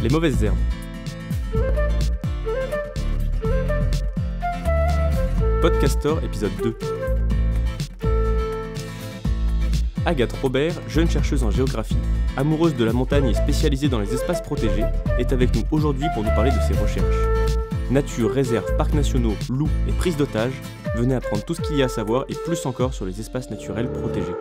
Les mauvaises herbes. Podcastor épisode 2. Agathe Robert, jeune chercheuse en géographie, amoureuse de la montagne et spécialisée dans les espaces protégés, est avec nous aujourd'hui pour nous parler de ses recherches. Nature, réserves, parcs nationaux, loups et prise d'otages, venez apprendre tout ce qu'il y a à savoir et plus encore sur les espaces naturels protégés.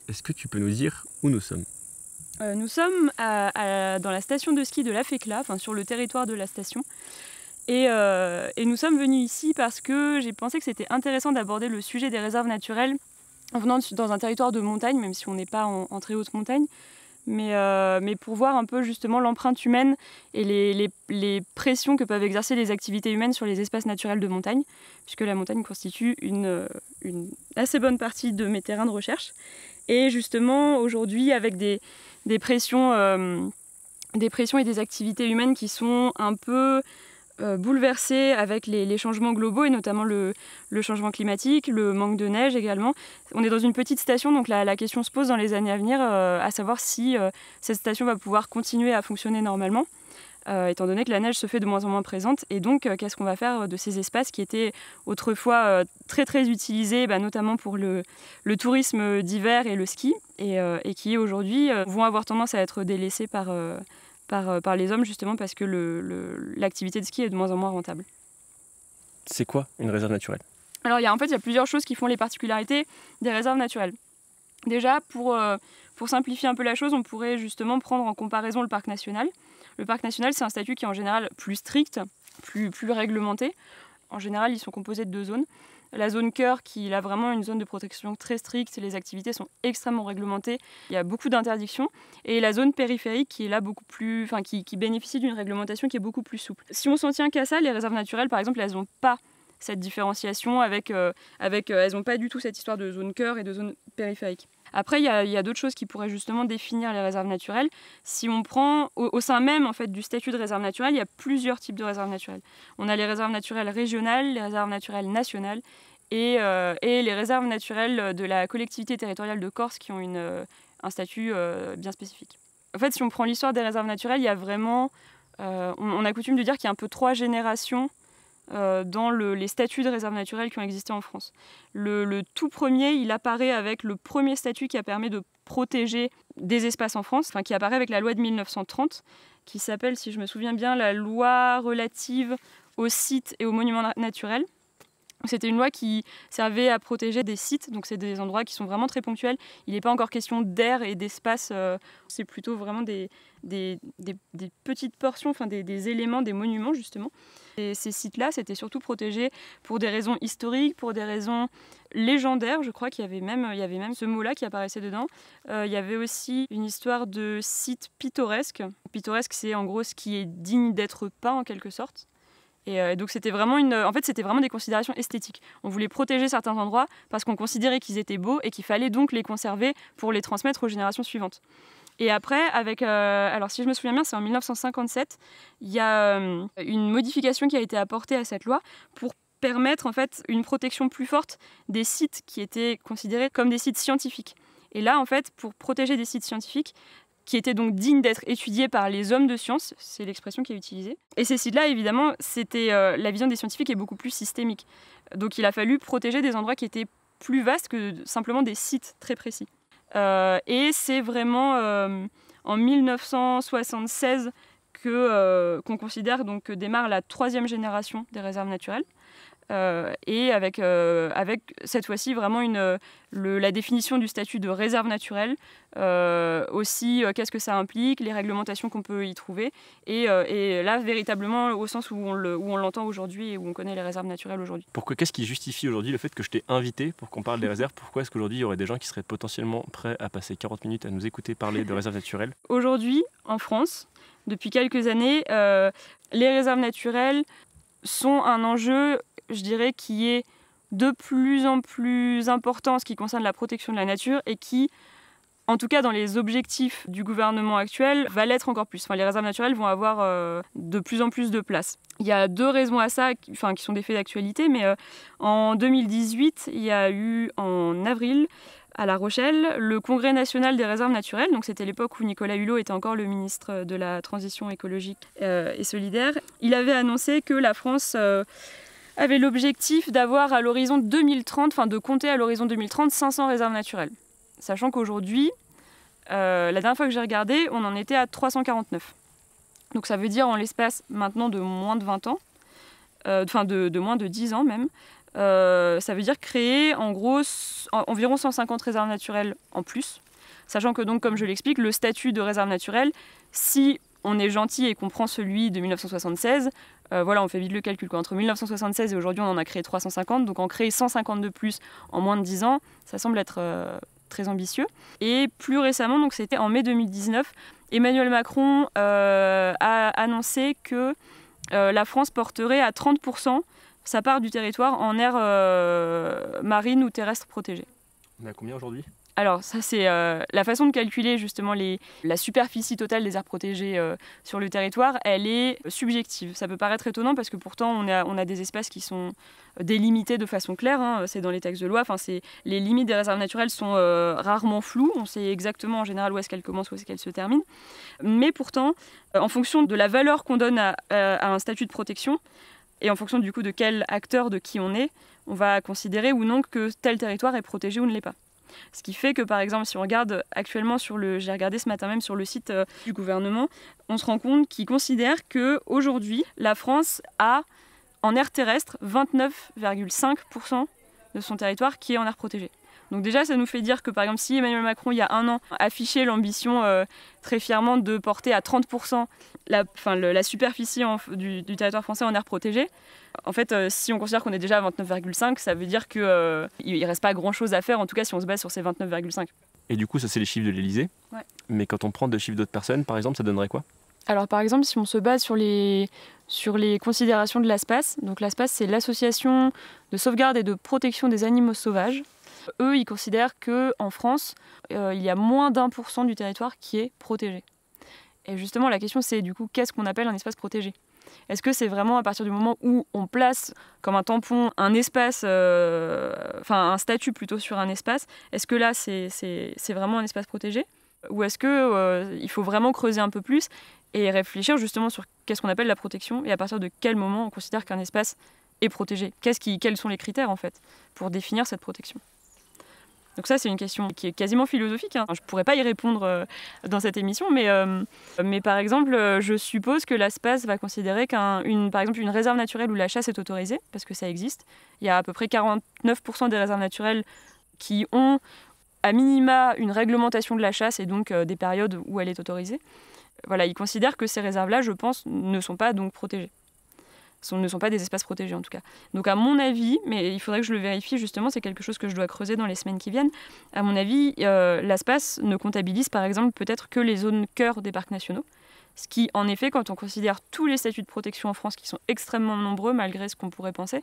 Est-ce que tu peux nous dire où nous sommes ? Nous sommes dans la station de ski de La Fécla, enfin sur le territoire de la station. Et nous sommes venus ici parce que j'ai pensé que c'était intéressant d'aborder le sujet des réserves naturelles en venant dans un territoire de montagne, même si on n'est pas en très haute montagne, mais pour voir un peu justement l'empreinte humaine et les pressions que peuvent exercer les activités humaines sur les espaces naturels de montagne, puisque la montagne constitue une assez bonne partie de mes terrains de recherche. Et justement, aujourd'hui, avec des pressions et des activités humaines qui sont un peu bouleversées avec les changements globaux, et notamment le changement climatique, le manque de neige également. On est dans une petite station, donc la question se pose dans les années à venir, à savoir si cette station va pouvoir continuer à fonctionner normalement. Étant donné que la neige se fait de moins en moins présente. Et donc, qu'est-ce qu'on va faire de ces espaces qui étaient autrefois très très utilisés, notamment pour le tourisme d'hiver et le ski, et qui aujourd'hui vont avoir tendance à être délaissés par les hommes, justement parce que l'activité de ski est de moins en moins rentable. C'est quoi une réserve naturelle ? Alors, il y a plusieurs choses qui font les particularités des réserves naturelles. Déjà, pour simplifier un peu la chose, on pourrait justement prendre en comparaison le parc national. Le parc national, c'est un statut qui est en général plus strict, plus réglementé. En général, ils sont composés de 2 zones. La zone cœur, qui a vraiment une zone de protection très stricte, les activités sont extrêmement réglementées, il y a beaucoup d'interdictions. Et la zone périphérique, qui est là beaucoup plus, qui bénéficie d'une réglementation qui est beaucoup plus souple. Si on s'en tient qu'à ça, les réserves naturelles, par exemple, elles n'ont pas cette différenciation elles n'ont pas du tout cette histoire de zone cœur et de zone périphérique. Après, il y a d'autres choses qui pourraient justement définir les réserves naturelles. Si on prend au sein même en fait, du statut de réserve naturelle, il y a plusieurs types de réserves naturelles. On a les réserves naturelles régionales, les réserves naturelles nationales et les réserves naturelles de la collectivité territoriale de Corse qui ont un statut bien spécifique. En fait, si on prend l'histoire des réserves naturelles, il y a vraiment... on a coutume de dire qu'il y a un peu 3 générations dans les statuts de réserve naturelle qui ont existé en France. Le tout premier, il apparaît avec le premier statut qui a permis de protéger des espaces en France, qui apparaît avec la loi de 1930, qui s'appelle, si je me souviens bien, la loi relative aux sites et aux monuments naturels. C'était une loi qui servait à protéger des sites, donc c'est des endroits qui sont vraiment très ponctuels. Il n'est pas encore question d'air et d'espace, c'est plutôt vraiment des petites portions, des éléments, des monuments justement. Et ces sites-là, c'était surtout protégé pour des raisons historiques, pour des raisons légendaires. Je crois qu'il y avait même ce mot-là qui apparaissait dedans. Il y avait aussi une histoire de site pittoresque. Pittoresque, c'est en gros ce qui est digne d'être peint en quelque sorte. Et donc c'était vraiment des considérations esthétiques. On voulait protéger certains endroits parce qu'on considérait qu'ils étaient beaux et qu'il fallait donc les conserver pour les transmettre aux générations suivantes. Et après, alors si je me souviens bien, c'est en 1957, il y a une modification qui a été apportée à cette loi pour permettre en fait une protection plus forte des sites qui étaient considérés comme des sites scientifiques. Et là, en fait, pour protéger des sites scientifiques, qui étaient donc dignes d'être étudiés par les hommes de science, c'est l'expression qui est utilisée. Et ces sites-là, évidemment, la vision des scientifiques est beaucoup plus systémique. Donc il a fallu protéger des endroits qui étaient plus vastes que simplement des sites très précis. Et c'est vraiment en 1976 qu'on considère donc que démarre la 3e génération des réserves naturelles. Et avec cette fois-ci vraiment la définition du statut de réserve naturelle, aussi qu'est-ce que ça implique, les réglementations qu'on peut y trouver, et là véritablement au sens où on l'entend aujourd'hui et où on connaît les réserves naturelles aujourd'hui. Qu'est-ce qui justifie aujourd'hui le fait que je t'ai invité pour qu'on parle des réserves ? Pourquoi est-ce qu'aujourd'hui il y aurait des gens qui seraient potentiellement prêts à passer 40 minutes à nous écouter parler de réserves naturelles ? Aujourd'hui, en France, depuis quelques années, les réserves naturelles sont un enjeu, je dirais, qui est de plus en plus important en ce qui concerne la protection de la nature et qui en tout cas dans les objectifs du gouvernement actuel, va l'être encore plus. Enfin, les réserves naturelles vont avoir de plus en plus de place. Il y a 2 raisons à ça, qui sont des faits d'actualité, mais en 2018, il y a eu en avril, à La Rochelle, le Congrès national des réserves naturelles. Donc c'était l'époque où Nicolas Hulot était encore le ministre de la Transition écologique et solidaire. Il avait annoncé que la France avait l'objectif d'avoir à l'horizon 2030, enfin de compter à l'horizon 2030 500 réserves naturelles. Sachant qu'aujourd'hui, la dernière fois que j'ai regardé, on en était à 349. Donc ça veut dire en l'espace maintenant de moins de 20 ans, de moins de 10 ans même, ça veut dire créer en gros environ 150 réserves naturelles en plus. Sachant que donc, comme je l'explique, le statut de réserve naturelle, si on est gentil et qu'on prend celui de 1976, on fait vite le calcul. Entre 1976 et aujourd'hui, on en a créé 350, donc en créer 150 de plus en moins de 10 ans, ça semble être très ambitieux. Et plus récemment, donc c'était en mai 2019, Emmanuel Macron a annoncé que la France porterait à 30% sa part du territoire en aire marine ou terrestre protégée. On est à combien aujourd'hui ? Alors ça c'est la façon de calculer justement la superficie totale des aires protégées sur le territoire, elle est subjective. Ça peut paraître étonnant parce que pourtant on a des espaces qui sont délimités de façon claire, c'est dans les textes de loi, les limites des réserves naturelles sont rarement floues, on sait exactement en général où est-ce qu'elles commencent, où est-ce qu'elles se terminent. Mais pourtant, en fonction de la valeur qu'on donne à un statut de protection, et en fonction du coup de quel acteur, de qui on est, on va considérer ou non que tel territoire est protégé ou ne l'est pas. Ce qui fait que par exemple, si on regarde actuellement j'ai regardé ce matin même sur le site du gouvernement, on se rend compte qu'ils considèrent qu'aujourd'hui, la France a en aire terrestre 29,5% de son territoire qui est en aire protégée. Donc déjà, ça nous fait dire que par exemple, si Emmanuel Macron, il y a un an, affichait l'ambition très fièrement de porter à 30% la superficie du territoire français en aire protégée, en fait, si on considère qu'on est déjà à 29,5, ça veut dire qu'il ne reste pas grand-chose à faire, en tout cas si on se base sur ces 29,5. Et du coup, ça c'est les chiffres de l'Élysée. Ouais. Mais quand on prend des chiffres d'autres personnes, par exemple, ça donnerait quoi ? Alors par exemple, si on se base sur les considérations de l'ASPAS, donc l'ASPAS c'est l'Association de sauvegarde et de protection des animaux sauvages, eux ils considèrent qu'en France, il y a moins d'1% du territoire qui est protégé. Et justement la question c'est du coup qu'est-ce qu'on appelle un espace protégé ? Est-ce que c'est vraiment à partir du moment où on place comme un tampon un espace, un statut plutôt sur un espace, est-ce que là c'est vraiment un espace protégé ? Ou est-ce qu'il faut vraiment creuser un peu plus et réfléchir justement sur qu'est-ce qu'on appelle la protection et à partir de quel moment on considère qu'un espace est protégé ? Quels sont les critères en fait pour définir cette protection ? Donc ça, c'est une question qui est quasiment philosophique. Je ne pourrais pas y répondre dans cette émission, mais par exemple, je suppose que l'ASPAS va considérer par exemple, une réserve naturelle où la chasse est autorisée, parce que ça existe. Il y a à peu près 49% des réserves naturelles qui ont à minima une réglementation de la chasse et donc des périodes où elle est autorisée. Voilà, ils considèrent que ces réserves-là, je pense, ne sont pas donc protégées. Ne sont pas des espaces protégés en tout cas. Donc à mon avis, mais il faudrait que je le vérifie justement, c'est quelque chose que je dois creuser dans les semaines qui viennent, à mon avis, l'ASPAS ne comptabilise par exemple peut-être que les zones cœur des parcs nationaux, ce qui en effet, quand on considère tous les statuts de protection en France qui sont extrêmement nombreux malgré ce qu'on pourrait penser,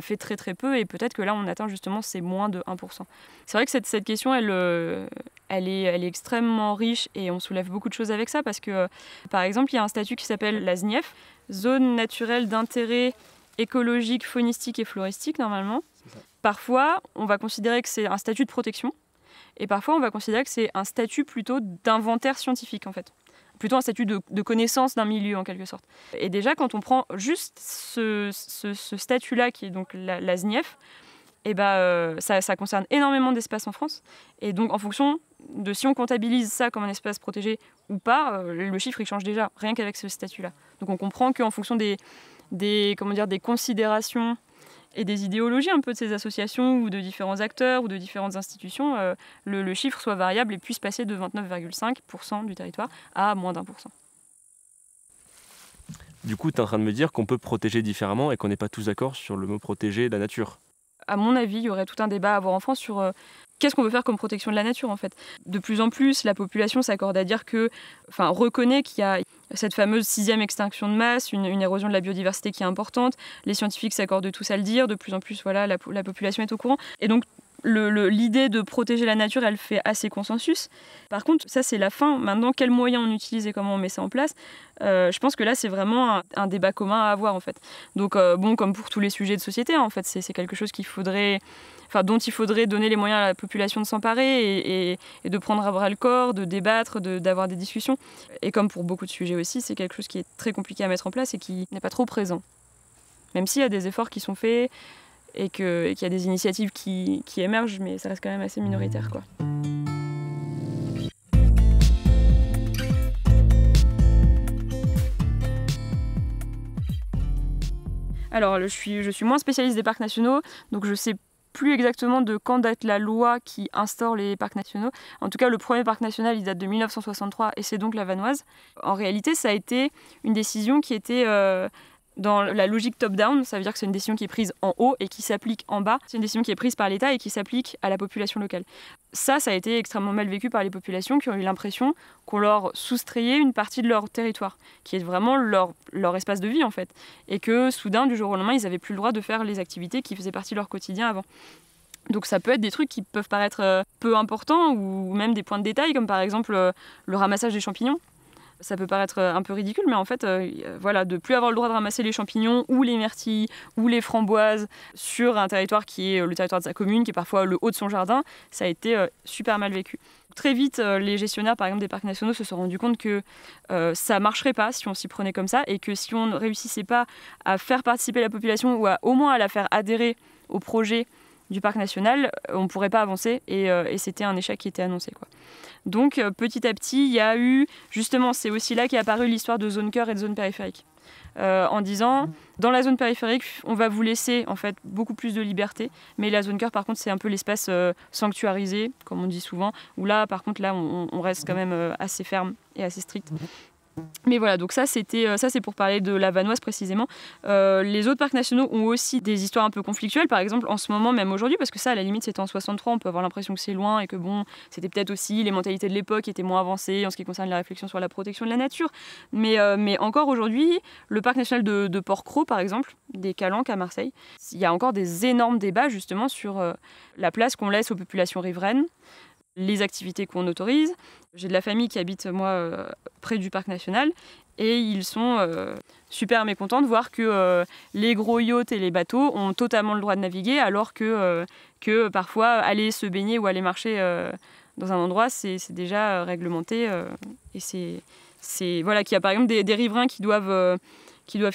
fait très très peu et peut-être que là on atteint justement ces moins de 1%. C'est vrai que cette question elle est extrêmement riche et on soulève beaucoup de choses avec ça parce que par exemple il y a un statut qui s'appelle la ZNIEF, zone naturelle d'intérêt écologique, faunistique et floristique normalement. Parfois on va considérer que c'est un statut de protection et parfois on va considérer que c'est un statut plutôt d'inventaire scientifique en fait. Plutôt un statut de connaissance d'un milieu en quelque sorte. Et déjà quand on prend juste ce statut-là qui est donc la ZNIEF, ça concerne énormément d'espaces en France. Et donc en fonction de si on comptabilise ça comme un espace protégé ou pas, le chiffre il change déjà, rien qu'avec ce statut-là. Donc on comprend qu'en fonction des considérations et des idéologies un peu de ces associations ou de différents acteurs ou de différentes institutions, le chiffre soit variable et puisse passer de 29,5% du territoire à moins d'1%. Du coup, tu es en train de me dire qu'on peut protéger différemment et qu'on n'est pas tous d'accord sur le mot protéger la nature. À mon avis, il y aurait tout un débat à avoir en France sur qu'est-ce qu'on veut faire comme protection de la nature en fait. De plus en plus, la population s'accorde à dire reconnaît qu'il y a cette fameuse 6e extinction de masse, une érosion de la biodiversité qui est importante. Les scientifiques s'accordent tous à le dire. De plus en plus, la population est au courant. Et donc, l'idée de protéger la nature, elle fait assez consensus. Par contre, ça c'est la fin. Maintenant, quels moyens on utilise et comment on met ça en place, je pense que là c'est vraiment un débat commun à avoir en fait. Donc comme pour tous les sujets de société, en fait, c'est quelque chose dont il faudrait donner les moyens à la population de s'emparer et de prendre à bras le corps, de débattre, d'avoir des discussions. Et comme pour beaucoup de sujets aussi, c'est quelque chose qui est très compliqué à mettre en place et qui n'est pas trop présent. Même s'il y a des efforts qui sont faits et qu'il y a des initiatives qui émergent, mais ça reste quand même assez minoritaire, quoi. Alors, je suis moins spécialiste des parcs nationaux, donc je sais plus exactement de quand date la loi qui instaure les parcs nationaux. En tout cas, le premier parc national, il date de 1963 et c'est donc la Vanoise. En réalité, ça a été une décision qui était dans la logique top-down. Ça veut dire que c'est une décision qui est prise en haut et qui s'applique en bas. C'est une décision qui est prise par l'État et qui s'applique à la population locale. Ça a été extrêmement mal vécu par les populations qui ont eu l'impression qu'on leur soustrayait une partie de leur territoire, qui est vraiment leur espace de vie en fait. Et que soudain, du jour au lendemain, ils n'avaient plus le droit de faire les activités qui faisaient partie de leur quotidien avant. Donc ça peut être des trucs qui peuvent paraître peu importants ou même des points de détail, comme par exemple le ramassage des champignons. Ça peut paraître un peu ridicule, mais en fait, de plus avoir le droit de ramasser les champignons ou les myrtilles ou les framboises sur un territoire qui est le territoire de sa commune, qui est parfois le haut de son jardin, ça a été super mal vécu. Très vite, les gestionnaires, par exemple, des parcs nationaux se sont rendus compte que ça ne marcherait pas si on s'y prenait comme ça et que si on ne réussissait pas à faire participer la population ou au moins à la faire adhérer au projet du parc national, on ne pourrait pas avancer et c'était un échec qui était annoncé, quoi. Donc petit à petit, il y a eu, justement, c'est aussi là qu'est apparue l'histoire de zone cœur et de zone périphérique. En disant, dans la zone périphérique, on va vous laisser en fait beaucoup plus de liberté, mais la zone cœur, par contre, c'est un peu l'espace sanctuarisé, comme on dit souvent, où là, par contre, on reste quand même assez ferme et assez strict. Mais voilà, donc ça c'est pour parler de la Vanoise précisément. Les autres parcs nationaux ont aussi des histoires un peu conflictuelles, par exemple en ce moment, même aujourd'hui, parce que ça à la limite c'était en 63, on peut avoir l'impression que c'est loin et que bon, c'était peut-être aussi les mentalités de l'époque qui étaient moins avancées en ce qui concerne la réflexion sur la protection de la nature. Mais encore aujourd'hui, le parc national de Port-Cros par exemple, des Calanques à Marseille, il y a encore des énormes débats justement sur la place qu'on laisse aux populations riveraines, les activités qu'on autorise. J'ai de la famille qui habite, moi, près du parc national, et ils sont super mécontents de voir que les gros yachts et les bateaux ont totalement le droit de naviguer, alors que parfois, aller se baigner ou aller marcher dans un endroit, c'est déjà réglementé. Et qu'il y a par exemple des riverains qui doivent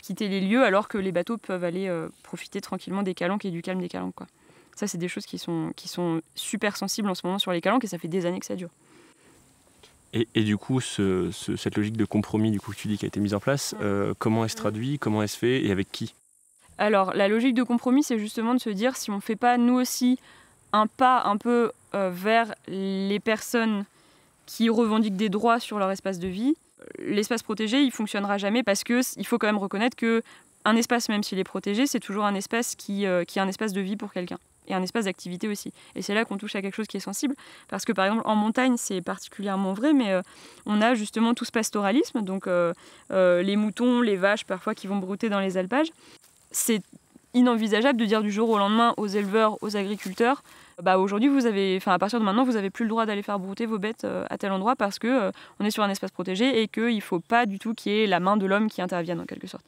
quitter les lieux, alors que les bateaux peuvent aller profiter tranquillement des calanques et du calme des calanques, quoi. Ça, c'est des choses qui sont super sensibles en ce moment sur les calanques et ça fait des années que ça dure. Et du coup, cette logique de compromis du coup, que tu dis qui a été mise en place, comment elle se traduit, comment elle se fait et avec qui ? Alors, la logique de compromis, c'est justement de se dire si on ne fait pas, nous aussi, un pas un peu vers les personnes qui revendiquent des droits sur leur espace de vie, l'espace protégé, il ne fonctionnera jamais parce qu'il faut quand même reconnaître qu'un espace, même s'il est protégé, c'est toujours un espace qui est un espace de vie pour quelqu'un. Et un espace d'activité aussi. Et c'est là qu'on touche à quelque chose qui est sensible, parce que par exemple en montagne c'est particulièrement vrai, mais on a justement tout ce pastoralisme, donc les moutons, les vaches parfois qui vont brouter dans les alpages. C'est inenvisageable de dire du jour au lendemain aux éleveurs, aux agriculteurs, aujourd'hui à partir de maintenant vous n'avez plus le droit d'aller faire brouter vos bêtes à tel endroit parce que on est sur un espace protégé et qu'il ne faut pas du tout qu'il y ait la main de l'homme qui intervienne en quelque sorte.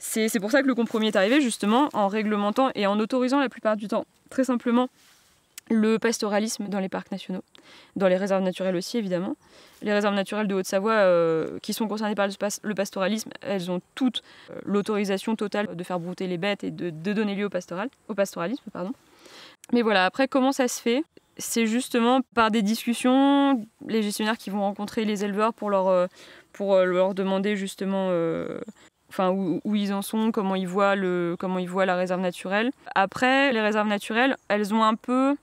C'est pour ça que le compromis est arrivé justement en réglementant et en autorisant la plupart du temps très simplement le pastoralisme dans les parcs nationaux, dans les réserves naturelles aussi évidemment. Les réserves naturelles de Haute-Savoie qui sont concernées par le pastoralisme, elles ont toutes l'autorisation totale de faire brouter les bêtes et de donner lieu au pastoralisme. Mais voilà, après comment ça se fait ? C'est justement par des discussions, les gestionnaires qui vont rencontrer les éleveurs pour leur demander justement où ils en sont, comment ils voient la réserve naturelle. Après, les réserves naturelles, elles ont un peu,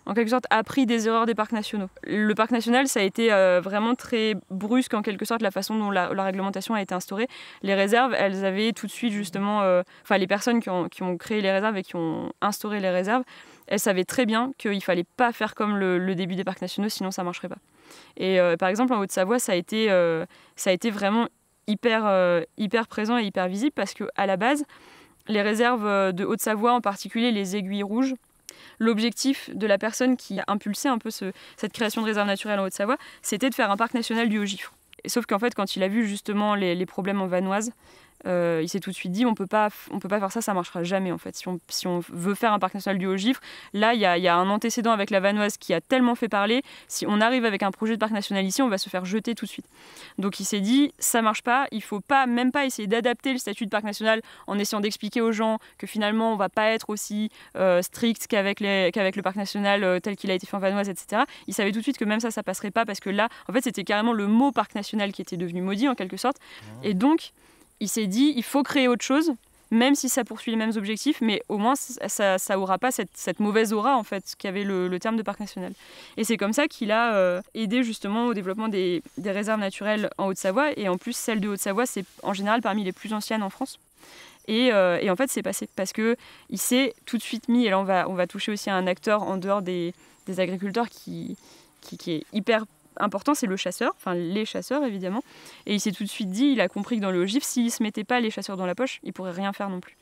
en quelque sorte, appris des erreurs des parcs nationaux. Le parc national, ça a été vraiment très brusque, en quelque sorte, la façon dont la réglementation a été instaurée. Les réserves, elles avaient tout de suite, justement... les personnes qui ont créé les réserves et qui ont instauré les réserves, elles savaient très bien qu'il ne fallait pas faire comme le début des parcs nationaux, sinon ça ne marcherait pas. Et par exemple, en Haute-Savoie, ça a été vraiment hyper présent et hyper visible parce qu'à la base, les réserves de Haute-Savoie, en particulier les aiguilles rouges, l'objectif de la personne qui a impulsé un peu cette création de réserve naturelle en Haute-Savoie, c'était de faire un parc national du Haut-Gifre. Sauf qu'en fait, quand il a vu justement les problèmes en Vanoise, il s'est tout de suite dit on peut pas faire ça, ça marchera jamais en fait. Si on veut faire un parc national du Haut-Gifre, là il y a un antécédent avec la Vanoise qui a tellement fait parler. Si on arrive avec un projet de parc national ici, on va se faire jeter tout de suite. Donc il s'est dit ça marche pas, il faut même pas essayer d'adapter le statut de parc national en essayant d'expliquer aux gens que finalement on va pas être aussi strict qu'avec le parc national tel qu'il a été fait en Vanoise, etc. Il savait tout de suite que même ça passerait pas parce que là en fait c'était carrément le mot parc national qui était devenu maudit en quelque sorte. Et donc il s'est dit, il faut créer autre chose, même si ça poursuit les mêmes objectifs, mais au moins ça n'aura pas cette mauvaise aura en fait qu'avait le terme de parc national. Et c'est comme ça qu'il a aidé justement au développement des réserves naturelles en Haute-Savoie, et en plus celle de Haute-Savoie c'est en général parmi les plus anciennes en France. Et en fait c'est passé parce qu'il s'est tout de suite mis, et là on va toucher aussi à un acteur en dehors des agriculteurs qui est hyper important, c'est le chasseur, enfin les chasseurs évidemment, et il s'est tout de suite dit, il a compris que dans le Haut-Gifre, s'il ne se mettait pas les chasseurs dans la poche, il ne pourrait rien faire non plus.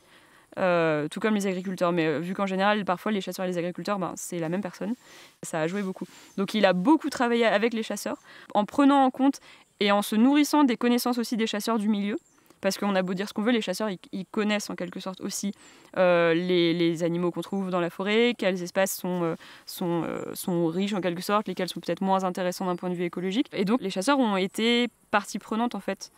Tout comme les agriculteurs, mais vu qu'en général, parfois les chasseurs et les agriculteurs, c'est la même personne, ça a joué beaucoup. Donc il a beaucoup travaillé avec les chasseurs, en prenant en compte et en se nourrissant des connaissances aussi des chasseurs du milieu, parce qu'on a beau dire ce qu'on veut, les chasseurs, ils connaissent en quelque sorte aussi les animaux qu'on trouve dans la forêt, quels espaces sont riches en quelque sorte, lesquels sont peut-être moins intéressants d'un point de vue écologique. Et donc les chasseurs ont été partie prenante en fait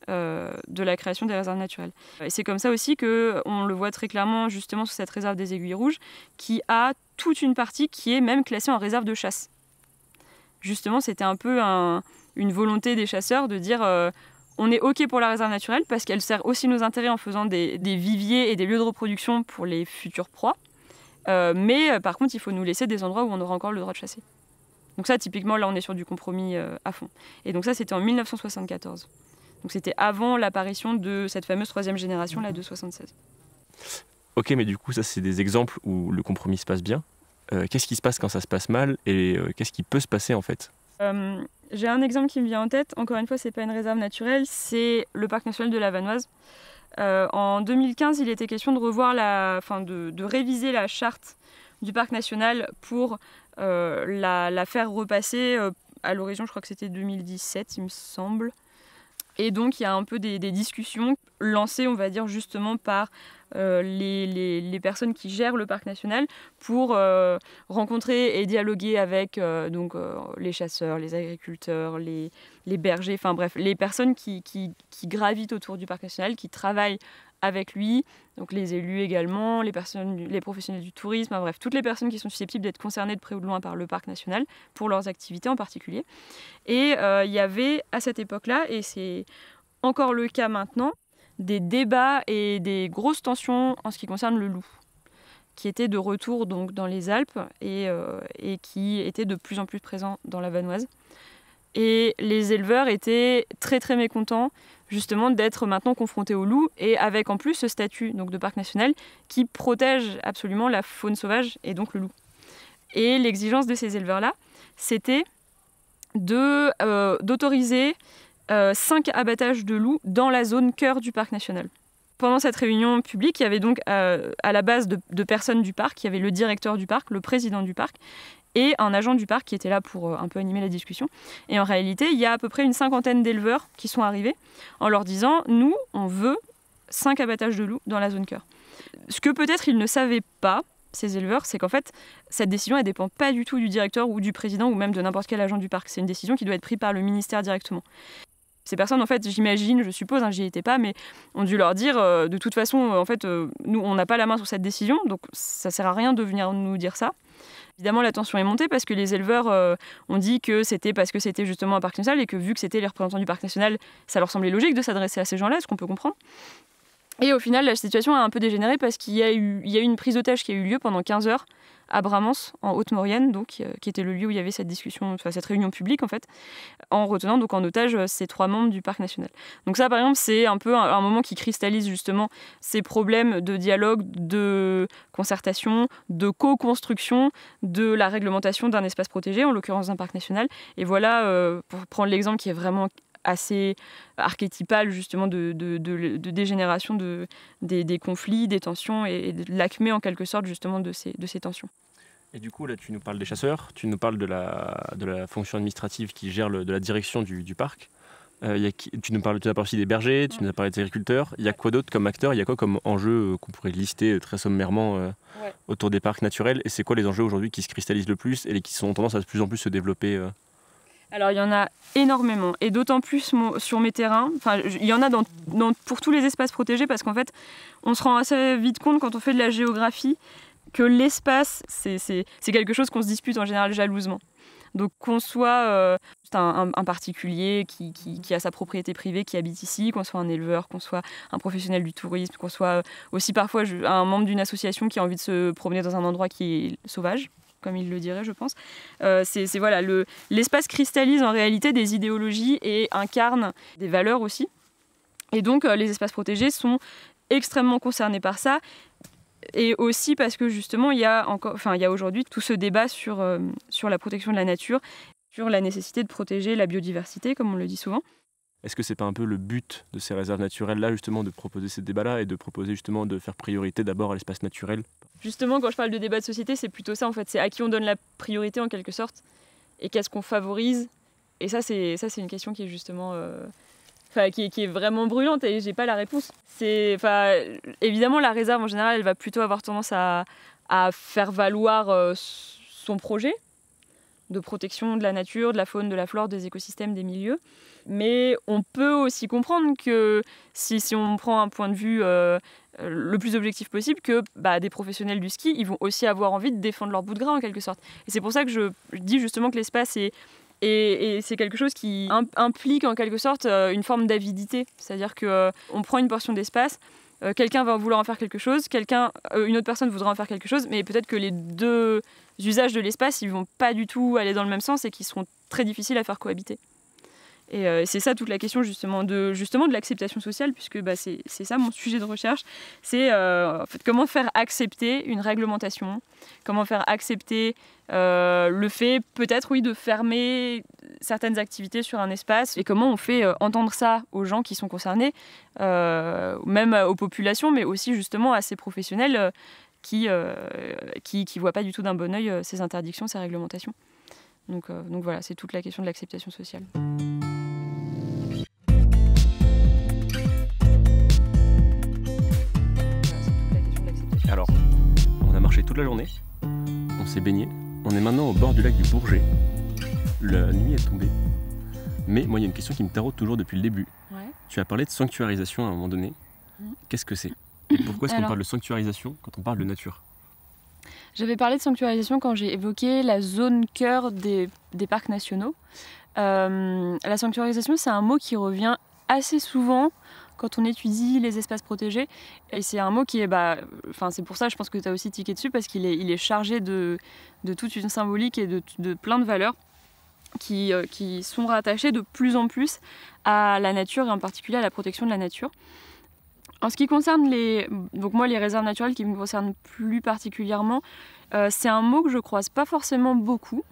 de la création des réserves naturelles. Et c'est comme ça aussi qu'on le voit très clairement justement sur cette réserve des Aiguilles Rouges, qui a toute une partie qui est même classée en réserve de chasse. Justement, c'était un peu une volonté des chasseurs de dire... on est OK pour la réserve naturelle parce qu'elle sert aussi nos intérêts en faisant des viviers et des lieux de reproduction pour les futures proies. Mais par contre, il faut nous laisser des endroits où on aura encore le droit de chasser. Donc ça, typiquement, là, on est sur du compromis à fond. Et donc ça, c'était en 1974. Donc c'était avant l'apparition de cette fameuse troisième génération, la 276. Ok, mais du coup, ça, c'est des exemples où le compromis se passe bien. Qu'est-ce qui se passe quand ça se passe mal et qu'est-ce qui peut se passer en fait ? J'ai un exemple qui me vient en tête. Encore une fois, c'est pas une réserve naturelle, c'est le parc national de la Vanoise. En 2015, il était question de revoir de réviser la charte du parc national pour la faire repasser à l'horizon, je crois que c'était 2017, il me semble. Et donc, il y a un peu des discussions lancées, on va dire, justement par les personnes qui gèrent le parc national pour rencontrer et dialoguer avec les chasseurs, les agriculteurs, les bergers, enfin bref, les personnes qui gravitent autour du parc national, qui travaillent avec lui, donc les élus également, les professionnels du tourisme, enfin bref, toutes les personnes qui sont susceptibles d'être concernées de près ou de loin par le parc national, pour leurs activités en particulier. Et il y avait à cette époque-là, et c'est encore le cas maintenant, des débats et des grosses tensions en ce qui concerne le loup, qui était de retour donc dans les Alpes et qui était de plus en plus présent dans la Vanoise. Et les éleveurs étaient très très mécontents justement d'être maintenant confrontés au loup, et avec en plus ce statut donc, de parc national qui protège absolument la faune sauvage et donc le loup. Et l'exigence de ces éleveurs-là, c'était d'autoriser 5 abattages de loups dans la zone cœur du parc national. Pendant cette réunion publique, il y avait donc à la base de personnes du parc, il y avait le directeur du parc, le président du parc, et un agent du parc qui était là pour un peu animer la discussion. Et en réalité, il y a à peu près une 50aine d'éleveurs qui sont arrivés en leur disant « Nous, on veut 5 abattages de loups dans la zone cœur ». Ce que peut-être ils ne savaient pas, ces éleveurs, c'est qu'en fait, cette décision, elle ne dépend pas du tout du directeur ou du président ou même de n'importe quel agent du parc. C'est une décision qui doit être prise par le ministère directement. Ces personnes, en fait, j'imagine, je suppose, j'y étais pas, mais ont dû leur dire, de toute façon, en fait, nous, on n'a pas la main sur cette décision, donc ça sert à rien de venir nous dire ça. Évidemment, la tension est montée parce que les éleveurs ont dit que c'était parce que c'était justement un parc national et que vu que c'était les représentants du parc national, ça leur semblait logique de s'adresser à ces gens-là, ce qu'on peut comprendre. Et au final, la situation a un peu dégénéré parce qu'il y a eu une prise d'otage qui a eu lieu pendant 15 heures à Bramance, en Haute-Maurienne, donc, qui était le lieu où il y avait cette discussion, enfin cette réunion publique en fait, en retenant donc en otage ces 3 membres du parc national. Donc ça, par exemple, c'est un peu un moment qui cristallise justement ces problèmes de dialogue, de concertation, de co-construction, de la réglementation d'un espace protégé, en l'occurrence d'un parc national. Et voilà, pour prendre l'exemple qui est vraiment assez archétypal justement de dégénération des conflits, des tensions et de l'acmé en quelque sorte justement de ces tensions. Et du coup, là, tu nous parles des chasseurs, tu nous parles de la fonction administrative qui gère de la direction du parc. Tu nous as parlé aussi des bergers, tu nous as parlé des agriculteurs. Il y a quoi d'autre comme acteurs? Il y a quoi comme enjeux qu'on pourrait lister très sommairement autour des parcs naturels? Et c'est quoi les enjeux aujourd'hui qui se cristallisent le plus et qui ont tendance à de plus en plus se développer Alors il y en a énormément, et d'autant plus sur mes terrains. Enfin, il y en a pour tous les espaces protégés, parce qu'en fait, on se rend assez vite compte quand on fait de la géographie que l'espace, c'est quelque chose qu'on se dispute en général jalousement. Donc qu'on soit un particulier qui a sa propriété privée, qui habite ici, qu'on soit un éleveur, qu'on soit un professionnel du tourisme, qu'on soit aussi parfois un membre d'une association qui a envie de se promener dans un endroit qui est sauvage, comme il le dirait, je pense. Voilà, l'espace cristallise en réalité des idéologies et incarne des valeurs aussi. Et donc les espaces protégés sont extrêmement concernés par ça. Et aussi parce que justement, il y a aujourd'hui tout ce débat sur la protection de la nature, sur la nécessité de protéger la biodiversité, comme on le dit souvent. Est-ce que c'est pas un peu le but de ces réserves naturelles-là, justement, de proposer ces débats-là et de proposer justement de faire priorité d'abord à l'espace naturel? Justement, quand je parle de débat de société, c'est plutôt ça en fait. C'est à qui on donne la priorité en quelque sorte et qu'est-ce qu'on favorise. Et ça, c'est une question qui est justement... qui est vraiment brûlante et j'ai pas la réponse. Évidemment, la réserve en général, elle va plutôt avoir tendance à faire valoir son projet de protection de la nature, de la faune, de la flore, des écosystèmes, des milieux. Mais on peut aussi comprendre que si on prend un point de vue le plus objectif possible, que des professionnels du ski, ils vont aussi avoir envie de défendre leur bout de gras en quelque sorte. Et c'est pour ça que je dis justement que l'espace est... Et c'est quelque chose qui implique en quelque sorte une forme d'avidité. C'est-à-dire qu'on prend une portion d'espace, quelqu'un va vouloir en faire quelque chose, une autre personne voudra en faire quelque chose, mais peut-être que les deux usages de l'espace, ils vont pas du tout aller dans le même sens et qui seront très difficiles à faire cohabiter. Et c'est ça toute la question justement de l'acceptation sociale, puisque c'est ça mon sujet de recherche, c'est en fait, comment faire accepter une réglementation, comment faire accepter le fait peut-être de fermer certaines activités sur un espace, et comment on fait entendre ça aux gens qui sont concernés, même aux populations, mais aussi justement à ces professionnels qui voient pas du tout d'un bon œil ces interdictions, ces réglementations. Donc voilà, c'est toute la question de l'acceptation sociale. Alors, on a marché toute la journée, on s'est baigné, on est maintenant au bord du lac du Bourget. La nuit est tombée, mais moi il y a une question qui me taraude toujours depuis le début. Ouais. Tu as parlé de sanctuarisation à un moment donné. Qu'est-ce que c'est? Et pourquoi est-ce qu'on parle de sanctuarisation quand on parle de nature? J'avais parlé de sanctuarisation quand j'ai évoqué la zone cœur des parcs nationaux. La sanctuarisation, c'est un mot qui revient assez souvent quand on étudie les espaces protégés. Et c'est un mot qui est... c'est pour ça, je pense que tu as aussi tiqué dessus, parce qu'il est chargé de toute une symbolique et de plein de valeurs qui sont rattachées de plus en plus à la nature, et en particulier à la protection de la nature. En ce qui concerne les réserves naturelles qui me concernent plus particulièrement, c'est un mot que je croise pas forcément beaucoup.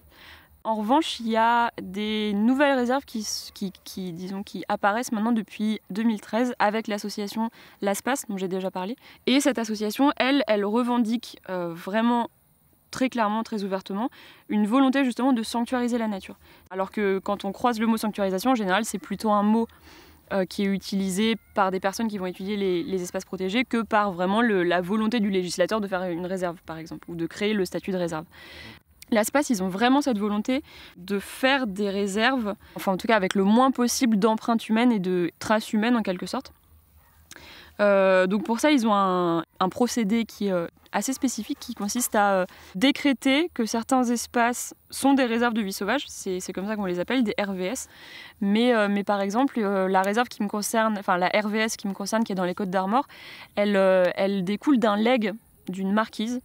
En revanche, il y a des nouvelles réserves qui apparaissent maintenant depuis 2013 avec l'association l'ASPAS, dont j'ai déjà parlé. Et cette association, elle revendique vraiment très clairement, très ouvertement, une volonté justement de sanctuariser la nature. Alors que quand on croise le mot sanctuarisation, en général, c'est plutôt un mot qui est utilisé par des personnes qui vont étudier les espaces protégés que par vraiment la volonté du législateur de faire une réserve, par exemple, ou de créer le statut de réserve. L'ASPAS, ils ont vraiment cette volonté de faire des réserves, enfin en tout cas avec le moins possible d'empreintes humaines et de traces humaines en quelque sorte. Donc pour ça, ils ont un procédé qui est assez spécifique, qui consiste à décréter que certains espaces sont des réserves de vie sauvage, c'est comme ça qu'on les appelle, des RVS. Mais par exemple, la réserve qui me concerne, enfin la RVS qui me concerne, qui est dans les Côtes d'Armor, elle découle d'un legs d'une marquise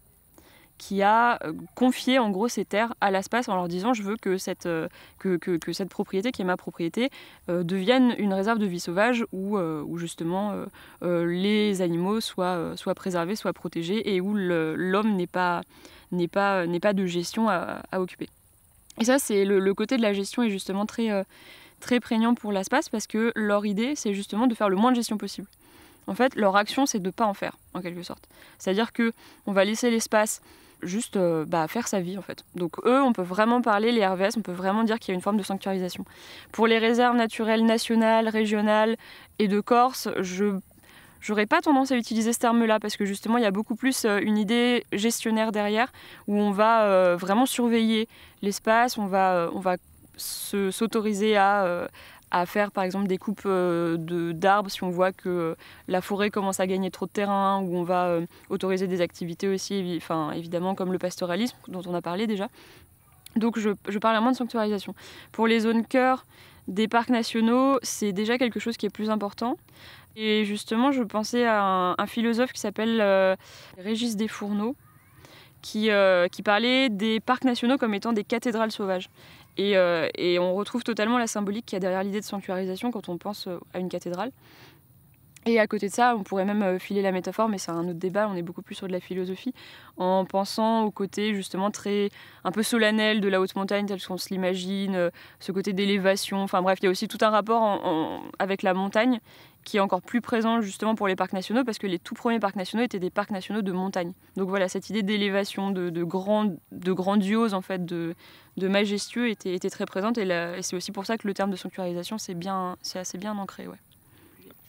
qui a confié en gros ces terres à l'ASPAS en leur disant je veux que cette propriété qui est ma propriété devienne une réserve de vie sauvage où justement les animaux soient préservés, soient protégés et où l'homme n'ait pas de gestion à occuper. Et ça, c'est le côté de la gestion est justement très, très prégnant pour l'ASPAS parce que leur idée, c'est justement de faire le moins de gestion possible. En fait, leur action, c'est de ne pas en faire, en quelque sorte. C'est-à-dire qu'on va laisser l'espace juste faire sa vie en fait. Donc eux, on peut vraiment parler, les RVS, on peut vraiment dire qu'il y a une forme de sanctuarisation. Pour les réserves naturelles nationales, régionales et de Corse, j'aurais pas tendance à utiliser ce terme-là parce que justement il y a beaucoup plus une idée gestionnaire derrière où on va vraiment surveiller l'espace, on va s'autoriser à faire par exemple des coupes d'arbres si on voit que la forêt commence à gagner trop de terrain, ou on va autoriser des activités aussi, évidemment comme le pastoralisme dont on a parlé déjà. Donc je parle vraiment de sanctuarisation. Pour les zones cœur des parcs nationaux, c'est déjà quelque chose qui est plus important. Et justement, je pensais à un philosophe qui s'appelle Régis Desfourneaux, qui parlait des parcs nationaux comme étant des cathédrales sauvages. Et on retrouve totalement la symbolique qu'il y a derrière l'idée de sanctuarisation quand on pense à une cathédrale. Et à côté de ça, on pourrait même filer la métaphore, mais c'est un autre débat, on est beaucoup plus sur de la philosophie, en pensant au côté justement un peu solennel de la haute montagne, tel qu'on se l'imagine, ce côté d'élévation, enfin bref, il y a aussi tout un rapport avec la montagne qui est encore plus présent justement pour les parcs nationaux, parce que les tout premiers parcs nationaux étaient des parcs nationaux de montagne. Donc voilà, cette idée d'élévation, de grandiose, en fait, de majestueux était très présente, et c'est aussi pour ça que le terme de sanctuarisation, c'est assez bien ancré, ouais.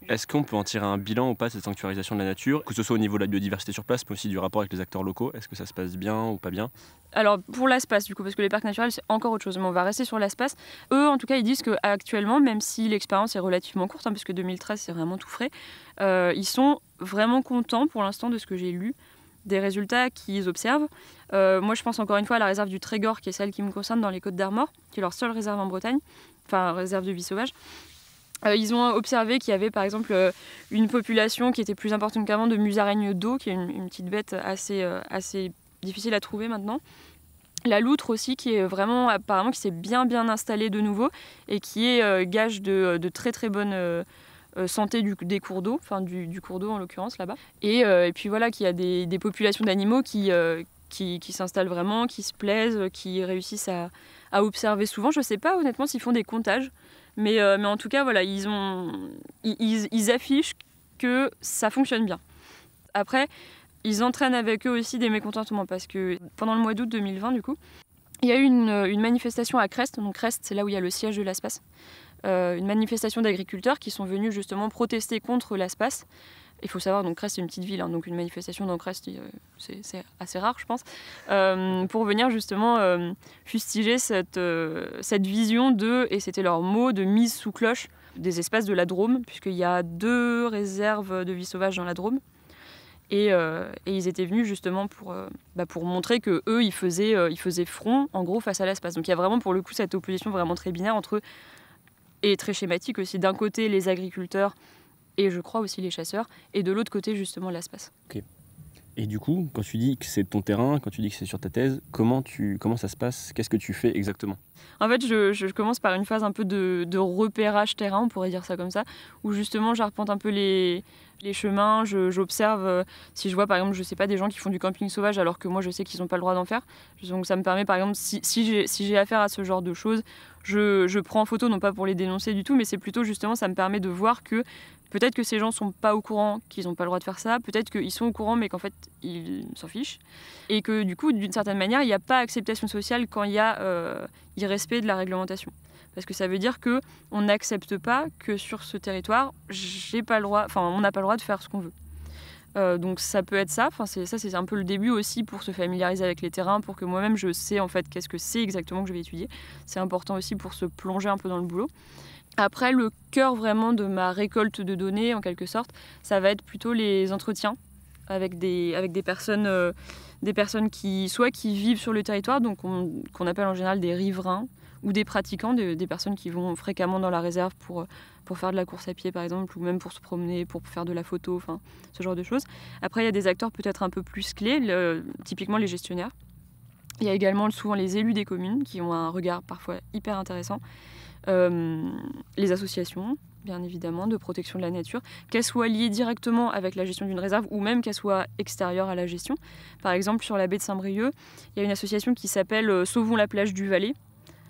Est-ce qu'on peut en tirer un bilan ou pas de cette sanctuarisation de la nature, que ce soit au niveau de la biodiversité sur place, mais aussi du rapport avec les acteurs locaux? Est-ce que ça se passe bien ou pas bien? Alors pour l'espace du coup, parce que les parcs naturels c'est encore autre chose, mais on va rester sur l'espace. Eux en tout cas ils disent qu'actuellement, même si l'expérience est relativement courte, parce que 2013 c'est vraiment tout frais, ils sont vraiment contents pour l'instant de ce que j'ai lu, des résultats qu'ils observent. Moi je pense encore une fois à la réserve du Trégor, qui est celle qui me concerne dans les Côtes d'Armor, qui est leur seule réserve en Bretagne, enfin réserve de vie sauvage. Ils ont observé qu'il y avait par exemple une population qui était plus importante qu'avant de musaraignes d'eau, qui est une petite bête assez difficile à trouver maintenant. La loutre aussi, qui est vraiment apparemment qui s'est bien installée de nouveau et qui est gage de très très bonne santé des cours d'eau, enfin du cours d'eau en l'occurrence là-bas. Et puis voilà, qu'il y a des populations d'animaux qui s'installent vraiment, qui se plaisent, qui réussissent à observer souvent. Je ne sais pas honnêtement s'ils font des comptages. Mais en tout cas, voilà, ils affichent que ça fonctionne bien. Après, ils entraînent avec eux aussi des mécontentements, parce que pendant le mois d'août 2020, du coup, il y a eu une manifestation à Crest. Donc Crest, c'est là où il y a le siège de l'ASPAS. Une manifestation d'agriculteurs qui sont venus justement protester contre l'ASPAS. Il faut savoir, donc Crest c'est une petite ville, donc une manifestation dans Crest c'est assez rare je pense, pour venir justement fustiger cette vision et c'était leur mot, de mise sous cloche des espaces de la Drôme, puisqu'il y a 2 réserves de vie sauvage dans la Drôme. Et ils étaient venus justement pour montrer que eux ils faisaient front en gros face à l'ASPAS. Donc il y a vraiment pour le coup cette opposition vraiment très binaire entre eux, et très schématique aussi, d'un côté les agriculteurs et je crois aussi les chasseurs, et de l'autre côté justement l'ASPAS. Okay. Et du coup, quand tu dis que c'est ton terrain, quand tu dis que c'est sur ta thèse, comment ça se passe? Qu'est-ce que tu fais exactement? En fait, je commence par une phase un peu de repérage terrain, on pourrait dire ça comme ça, où justement j'arpente un peu les chemins, j'observe si je vois par exemple, je sais pas, des gens qui font du camping sauvage alors que moi je sais qu'ils n'ont pas le droit d'en faire. Donc ça me permet par exemple, si j'ai affaire à ce genre de choses, je prends en photo, non pas pour les dénoncer du tout, mais c'est plutôt justement, ça me permet de voir que peut-être que ces gens sont pas au courant qu'ils n'ont pas le droit de faire ça, peut-être qu'ils sont au courant mais qu'en fait ils s'en fichent, et que du coup d'une certaine manière il n'y a pas acceptation sociale quand il y a irrespect de la réglementation. Parce que ça veut dire qu'on n'accepte pas que sur ce territoire, on n'a pas le droit de faire ce qu'on veut. Donc ça peut être ça, c'est un peu le début aussi pour se familiariser avec les terrains, pour que moi-même je sais en fait qu'est-ce que c'est exactement que je vais étudier. C'est important aussi pour se plonger un peu dans le boulot. Après, le cœur vraiment de ma récolte de données, en quelque sorte, ça va être plutôt les entretiens avec des personnes qui vivent sur le territoire, donc qu'on appelle en général des riverains, ou des pratiquants, des personnes qui vont fréquemment dans la réserve pour faire de la course à pied par exemple, ou même pour se promener, pour faire de la photo, enfin ce genre de choses. Après il y a des acteurs peut-être un peu plus clés, typiquement les gestionnaires. Il y a également souvent les élus des communes qui ont un regard parfois hyper intéressant. Les associations, bien évidemment, de protection de la nature, qu'elles soient liées directement avec la gestion d'une réserve ou même qu'elles soient extérieures à la gestion. Par exemple, sur la baie de Saint-Brieuc, il y a une association qui s'appelle Sauvons la plage du Valais.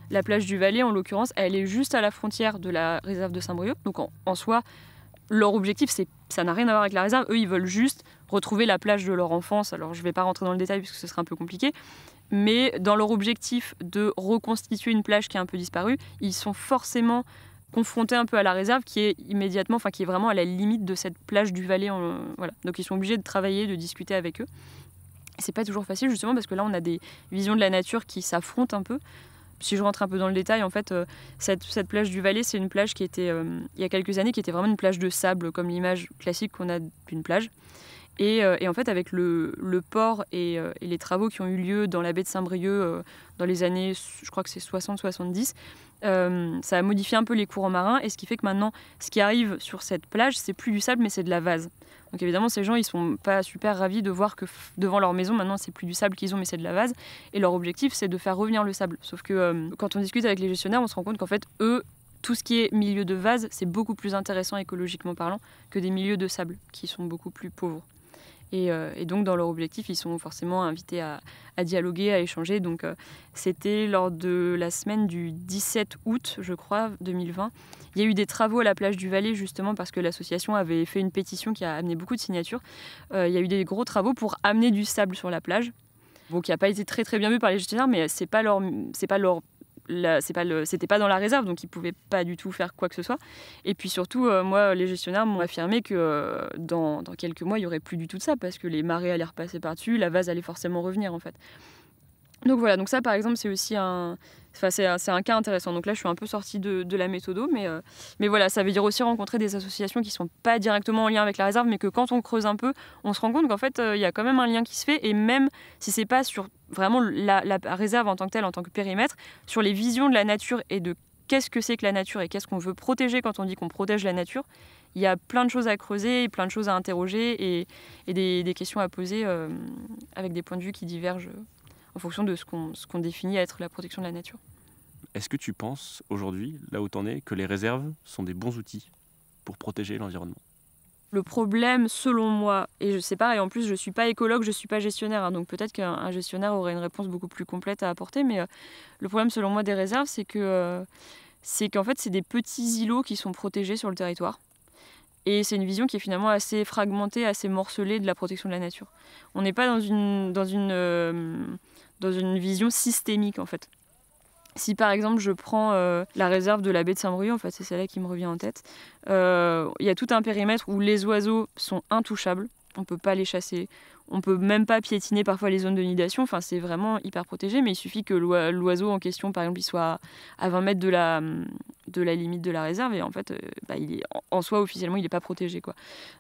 La plage du Valais, en l'occurrence, elle est juste à la frontière de la réserve de Saint-Brieuc. Donc en soi, leur objectif, ça n'a rien à voir avec la réserve. Eux, ils veulent juste retrouver la plage de leur enfance. Alors je ne vais pas rentrer dans le détail puisque ce serait un peu compliqué, mais dans leur objectif de reconstituer une plage qui a un peu disparu, ils sont forcément confrontés un peu à la réserve qui est immédiatement, enfin qui est vraiment à la limite de cette plage du Valais. Voilà. Donc ils sont obligés de travailler, de discuter avec eux. Et c'est pas toujours facile justement parce que là on a des visions de la nature qui s'affrontent un peu. Si je rentre un peu dans le détail, en fait, cette plage du Valais, c'est une plage qui était, il y a quelques années, qui était vraiment une plage de sable, comme l'image classique qu'on a d'une plage. Et en fait, avec le port et les travaux qui ont eu lieu dans la baie de Saint-Brieuc dans les années, je crois que c'est 60-70, ça a modifié un peu les courants marins. Et ce qui fait que maintenant, ce qui arrive sur cette plage, c'est plus du sable, mais c'est de la vase. Donc évidemment, ces gens, ils sont pas super ravis de voir que devant leur maison, maintenant, c'est plus du sable qu'ils ont, mais c'est de la vase. Et leur objectif, c'est de faire revenir le sable. Sauf que quand on discute avec les gestionnaires, on se rend compte qu'en fait, eux, tout ce qui est milieu de vase, c'est beaucoup plus intéressant écologiquement parlant que des milieux de sable, qui sont beaucoup plus pauvres. Et donc, dans leur objectif, ils sont forcément invités à dialoguer, à échanger. Donc, c'était lors de la semaine du 17 août, je crois, 2020. Il y a eu des travaux à la plage du Valais, justement, parce que l'association avait fait une pétition qui a amené beaucoup de signatures. Il y a eu des gros travaux pour amener du sable sur la plage. Bon, qui n'a pas été très, très bien vu par les gestionnaires, mais c'était pas dans la réserve, donc ils pouvaient pas du tout faire quoi que ce soit. Et puis surtout, moi, les gestionnaires m'ont affirmé que dans quelques mois, il y aurait plus du tout de ça parce que les marées allaient repasser par-dessus, la vase allait forcément revenir en fait. Donc voilà, donc ça par exemple, c'est aussi c'est un cas intéressant. Donc là, je suis un peu sortie de la méthodo, mais voilà, ça veut dire aussi rencontrer des associations qui sont pas directement en lien avec la réserve, mais que quand on creuse un peu, on se rend compte qu'en fait, il y a quand même un lien qui se fait, et même si c'est pas sur vraiment la réserve en tant que telle, en tant que périmètre, sur les visions de la nature et de qu'est-ce que c'est que la nature et qu'est-ce qu'on veut protéger quand on dit qu'on protège la nature, il y a plein de choses à creuser, plein de choses à interroger et des questions à poser avec des points de vue qui divergent en fonction de ce qu'on définit à être la protection de la nature. Est-ce que tu penses aujourd'hui, là où tu en es, que les réserves sont des bons outils pour protéger l'environnement ? Le problème, selon moi, et c'est pareil, en plus je ne suis pas écologue, je ne suis pas gestionnaire, donc peut-être qu'un gestionnaire aurait une réponse beaucoup plus complète à apporter, mais le problème selon moi des réserves, c'est qu'en fait c'est des petits îlots qui sont protégés sur le territoire. Et c'est une vision qui est finalement assez fragmentée, assez morcelée de la protection de la nature. On n'est pas dans une vision systémique en fait. Si par exemple je prends la réserve de la baie de Saint-Brieuc, en fait c'est celle-là qui me revient en tête, il y a tout un périmètre où les oiseaux sont intouchables, on ne peut pas les chasser, on ne peut même pas piétiner parfois les zones de nidation, enfin c'est vraiment hyper protégé, mais il suffit que l'oiseau en question par exemple il soit à 20 mètres de la limite de la réserve et en fait en soi officiellement il n'est pas protégé, quoi.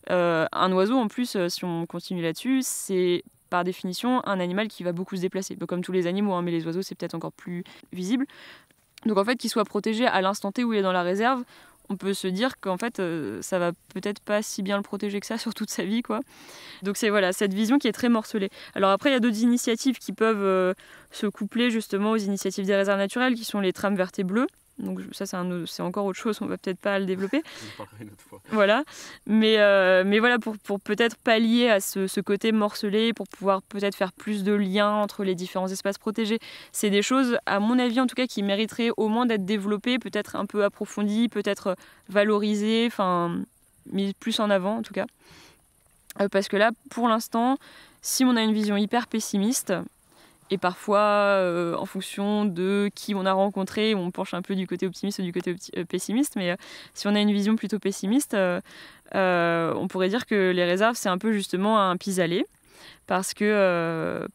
Un oiseau en plus, si on continue là-dessus, c'est par définition un animal qui va beaucoup se déplacer, comme tous les animaux, hein, mais les oiseaux c'est peut-être encore plus visible. Donc en fait qu'il soit protégé à l'instant T où il est dans la réserve, on peut se dire qu'en fait ça va peut-être pas si bien le protéger que ça sur toute sa vie, quoi. Donc c'est voilà, cette vision qui est très morcelée. Alors après il y a d'autres initiatives qui peuvent se coupler justement aux initiatives des réserves naturelles qui sont les trames vertes et bleues. Donc ça c'est encore autre chose, on va peut-être pas le développer. On en parlera une autre fois. Voilà, mais voilà, pour peut-être pallier à ce côté morcelé, pour pouvoir peut-être faire plus de liens entre les différents espaces protégés, c'est des choses, à mon avis en tout cas, qui mériteraient au moins d'être développées, peut-être un peu approfondies, peut-être valorisées, enfin mises plus en avant en tout cas. Parce que là, pour l'instant, si on a une vision hyper pessimiste, et parfois, en fonction de qui on a rencontré, on penche un peu du côté optimiste ou du côté pessimiste. Mais si on a une vision plutôt pessimiste, on pourrait dire que les réserves, c'est un peu justement un pis-aller. Parce que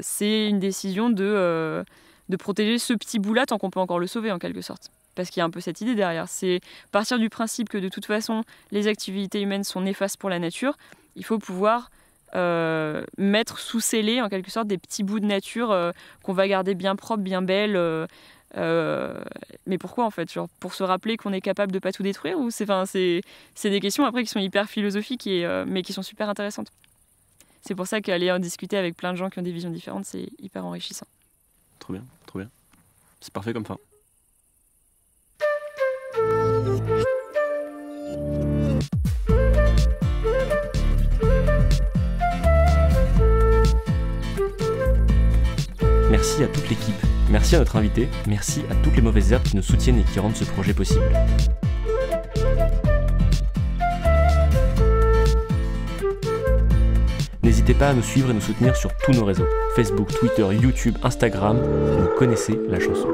c'est une décision de protéger ce petit bout-là tant qu'on peut encore le sauver, en quelque sorte. Parce qu'il y a un peu cette idée derrière. C'est partir du principe que de toute façon, les activités humaines sont néfastes pour la nature. Il faut pouvoir mettre sous scellé en quelque sorte des petits bouts de nature qu'on va garder bien propres, bien belles, mais pourquoi en fait, genre pour se rappeler qu'on est capable de pas tout détruire, ou c'est des questions après qui sont hyper philosophiques mais qui sont super intéressantes. C'est pour ça qu'aller en discuter avec plein de gens qui ont des visions différentes, c'est hyper enrichissant. Trop bien, c'est parfait comme fin. Merci à toute l'équipe, merci à notre invité, merci à toutes les mauvaises herbes qui nous soutiennent et qui rendent ce projet possible. N'hésitez pas à nous suivre et nous soutenir sur tous nos réseaux. Facebook, Twitter, YouTube, Instagram, vous connaissez la chanson.